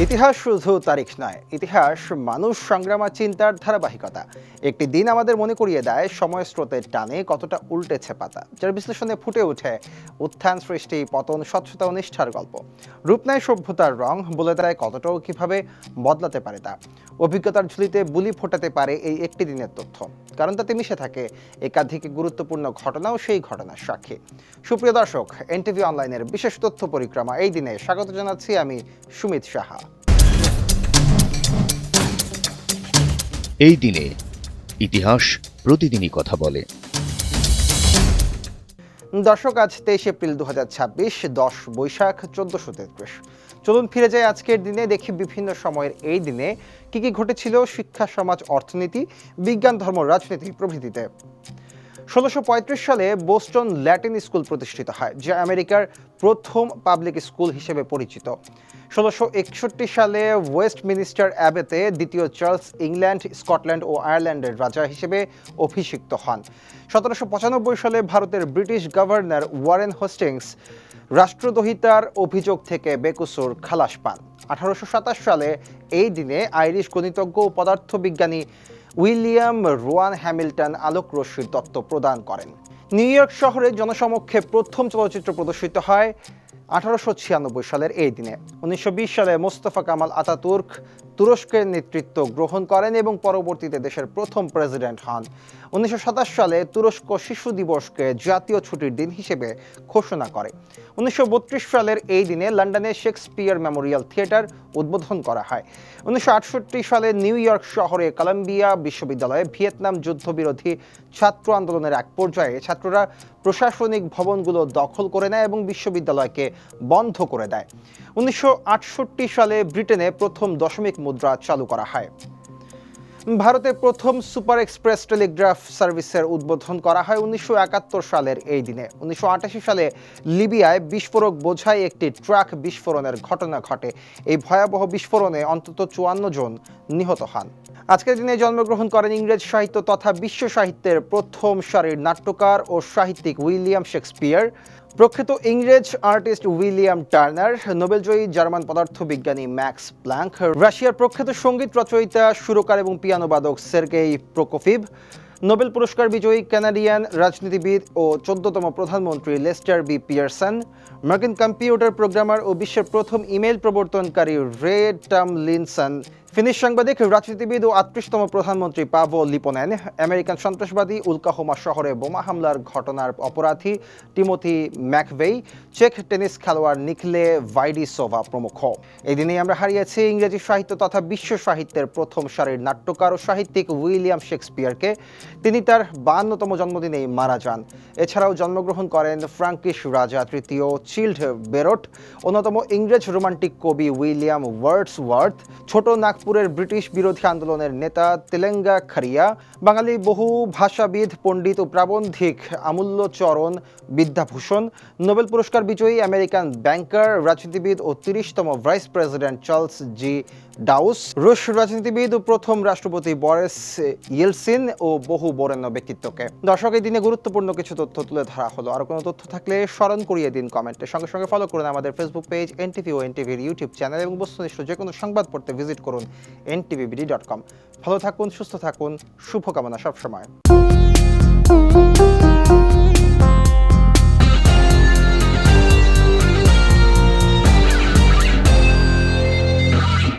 ইতিহাস শুধু তারিখ নয়, ইতিহাস মানুষ সংগ্রাম আর চিন্তার ধারাবাহিকতা। একটি দিন আমাদের মনে করিয়ে দেয় সময় স্রোতের টানে কতটা উল্টেছে পাতা, যার বিশ্লেষণে ফুটে ওঠে উত্থান, সৃষ্টি, পতন, স্বচ্ছতা ও নিষ্ঠার গল্প। রূপ নেয় সভ্যতার রং, বলে দেয় কতটাও কিভাবে বদলাতে পারে তা। অভিজ্ঞতার ঝুলিতে বুলি ফোটাতে পারে এই একটি দিনের তথ্য, কারণ তাতে মিশে থাকে একাধিক গুরুত্বপূর্ণ ঘটনাও সেই ঘটনার সাক্ষী। সুপ্রিয় দর্শক, এনটিভি অনলাইনের বিশেষ তথ্য পরিক্রমা এই দিনে স্বাগত জানাচ্ছি আমি সুমিত সাহা। এই দিনে ইতিহাস প্রতিদিনই কথা বলে। দর্শক, আজ 23 এপ্রিল 2026, 10 বৈশাখ 1433। চলুন ফিরে যাই আজকের দিনে, দেখি বিভিন্ন সময়ের এই দিনে কি কি ঘটেছিল শিক্ষা, সমাজ, অর্থনীতি, বিজ্ঞান, ধর্ম, রাজনীতি প্রভৃতিতে। 1635 সালে বোস্টন ল্যাটিন স্কুল প্রতিষ্ঠিত হয়, যা আমেরিকার প্রথম পাবলিক স্কুল হিসেবে পরিচিত। 1661 সালে ওয়েস্টমিনিস্টার অ্যাবেতে দ্বিতীয় চার্লস ইংল্যান্ড, স্কটল্যান্ড ও আয়ারল্যান্ডের রাজা হিসেবে অভিষিক্ত হন। 1795 সালে ভারতের ব্রিটিশ গভর্নর ওয়ারেন হোস্টিংস রাষ্ট্রদ্রোহিতার অভিযোগ থেকে বেকসুর খালাস পান। 1827 সালে এই দিনে আইরিশ গণিতজ্ঞ ও পদার্থবিজ্ঞানী উইলিয়াম রোয়ান হ্যামিল্টন আলোক রশ্মির তত্ত্ব প্রদান করেন। নিউ ইয়র্ক শহরে জনসমক্ষে প্রথম চলচ্চিত্র প্রদর্শিত হয় 1896 সালের এই দিনে। 1920 সালে মোস্তফা কামাল আতাতুর্ক তুরস্কের নেতৃত্ব গ্রহণ করেন এবং পরবর্তীতে দেশের প্রথম প্রেসিডেন্ট হন। 1927 সালে তুরস্ক শিশু দিবসকে জাতীয় ছুটির দিন হিসেবে ঘোষণা করে। 1932 সালের এই দিনে লন্ডনে শেক্সপিয়ার মেমোরিয়াল থিয়েটার উদ্বোধন করা হয়। 1968 সালে নিউ ইয়র্ক শহরে কলম্বিয়া বিশ্ববিদ্যালয়ে ভিয়েতনাম যুদ্ধবিরোধী ছাত্র আন্দোলনের এক পর্যায়ে ছাত্ররা প্রশাসনিক ভবনগুলো দখল করে নেয় এবং বিশ্ববিদ্যালয়কে বন্ধ করে দেয়। 1968 সালে ব্রিটেনে প্রথম দশমিক মুদ্রা চালু করা হয়। ভারতে প্রথম সুপার এক্সপ্রেস টেলিগ্রাফ সার্ভিসের উদ্বোধন করা হয় 1971 সালের এই দিনে। 1988 সালে লিবিয়ায় বিস্ফোরক বোঝাই একটি ট্রাক বিস্ফোরণের ঘটনা ঘটে। এই ভয়াবহ বিস্ফোরণে অন্তত 54 জন নিহত হন। আজকের দিনে জন্মগ্রহণ করেন ইংরেজ সাহিত্য তথা বিশ্ব সাহিত্যের প্রথম সারির নাট্যকার ও সাহিত্যিক উইলিয়াম শেক্সপিয়ার, প্রখ্যাত ইংরেজ আর্টিস্ট উইলিয়াম টার্নার, নোবেলজয়ী জার্মান পদার্থবিজ্ঞানী ম্যাক্স প্ল্যাঙ্ক, রাশিয়ার প্রখ্যাত সঙ্গীত রচয়িতা, সুরকার এবং পিয়ানো বাদক সের্গেই প্রোকোফিভ, নোবেল পুরস্কার বিজয়ী কানাডিয়ান রাজনীতিবিদ ও 14তম প্রধানমন্ত্রী লেস্টার বি পিয়ারসন, মার্কিন কম্পিউটার প্রোগ্রামার ও বিশ্বের প্রথম ইমেল প্রবর্তনকারী রে টমলিনসন, ফিনিশ সাংবাদিক, রাজনীতিবিদ ও 38তম প্রধানমন্ত্রী পাভো লিপোনেন, আমেরিকান সন্ত্রাসবাদী উলকাহোমা শহরে বোমা হামলার ঘটনার অপরাধী টিমোথি ম্যাকভেই, চেক টেনিস খেলোয়াড় নিকলে ভাইডিসোভা প্রমুখ। এই দিনেই আমরা হারিয়েছি ইংরেজি সাহিত্য তথা বিশ্ব সাহিত্যের প্রথম সারির নাট্যকার ও সাহিত্যিক উইলিয়াম শেক্সপিয়ারকে। তিনি তার 52তম জন্মদিনেই মারা যান। এছাড়াও জন্মগ্রহণ করেন ফ্রাঙ্কিশ রাজা তৃতীয় চিল্ড বেরট, অন্যতম ইংরেজ রোমান্টিক কবি উইলিয়াম ওয়ার্ডসওয়ার্থ, ছোট নাগপুরের ব্রিটিশ বিরোধী আন্দোলনের নেতা তেলেঙ্গা খারিয়া, বাঙালি বহু ভাষাবিদ, পণ্ডিত ও প্রাবন্ধিক আমূল্যচরণ বিদ্যাভূষণ, নোবেল পুরস্কার বিজয়ী আমেরিকান ব্যাংকার, রাজনীতিবিদ ও 30তম ভাইস প্রেসিডেন্ট চার্লস জি ডাউস, রুশ রাজনীতিবিদ ও প্রথম রাষ্ট্রপতি বরিস ইয়েলসিন ও বহু বরেণ্য ব্যক্তিত্বকে। দর্শক, এই দিনে গুরুত্বপূর্ণ কিছু তথ্য তুলে ধরা হলো। আর কোনো তথ্য থাকলে স্মরণ করিয়ে দিন কমেন্টে। সঙ্গে সঙ্গে ফলো করুন আমাদের ফেসবুক পেজ এনটিভি ও এনটিভির ইউটিউব চ্যানেল, এবং বস্তুনিষ্ঠ যে কোনো সংবাদ পড়তে ভিজিট করুন ntvbd.com। ভালো থাকুন, সুস্থ থাকুন, শুভকামনা সবসময়।